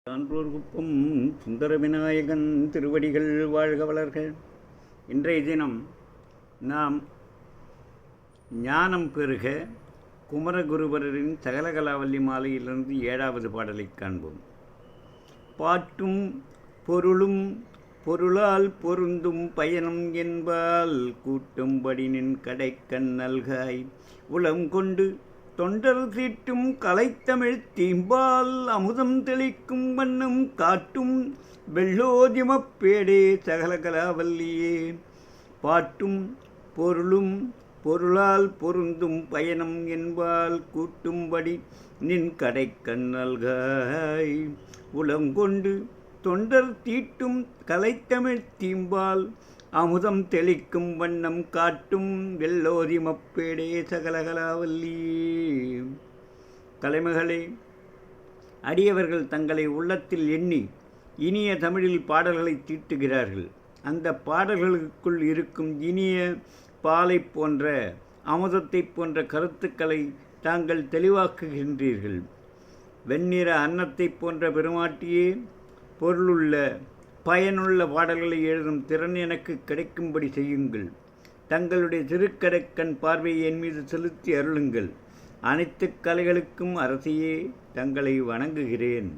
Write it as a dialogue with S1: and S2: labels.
S1: சான்றோர்குப்பம் சுந்தர விநாயகன் திருவடிகள் வாழ்க வளர்க. இன்றைய தினம் நாம் ஞானம் பெருக குமரகுருபரரின் சகலகலாவல்லி மாலையிலிருந்து 7வது பாடலை காண்போம். பாட்டும் பொருளும் பொருளால் பொருந்தும் பயணம் என்பால் கூட்டும்படி நின் கடைக்கண் நல்காய் உளம் கொண்டு தொண்டர் தீட்டும் கலைத்தமிழ் தீம்பால் அமுதம் தெளிக்கும் வண்ணம் காட்டும் வெள்ளோதிமப்பேடே சகலகலாவல்லியே. பாட்டும் பொருளும் பொருளால் பொருந்தும் பயணம் என்பால் கூட்டும்படி நின் கடைக்கண் நல்காய் உளங்கொண்டு தொண்டர் தீட்டும் கலைத்தமிழ் தீம்பால் அமுதம் தெளிக்கும் வண்ணம் காட்டும் வெள்ளோதி மப்பேடே சகலகலாவல்லி. கலைமகளே, அடியவர்கள் தங்களை உள்ளத்தில் எண்ணி இனிய தமிழில் பாடல்களை தீட்டுகிறார்கள். அந்த பாடல்களுக்குள் இருக்கும் இனிய பாலை போன்ற அமுதத்தை போன்ற கருத்துக்களை தாங்கள் தெளிவாக்குகின்றீர்கள். வெண்ணிற அன்னத்தை போன்ற பெருமாட்டியே, பொருளுள்ள பயனுள்ள பாடல்களை எழுதும் திறன் எனக்கு கிடைக்கும்படி செய்யுங்கள். தங்களுடைய திருக்கடைக்கண் பார்வையை என் மீது செலுத்தி அருளுங்கள். அனைத்து கலைகளுக்கும் அரசியே, தங்களை வணங்குகிறேன்.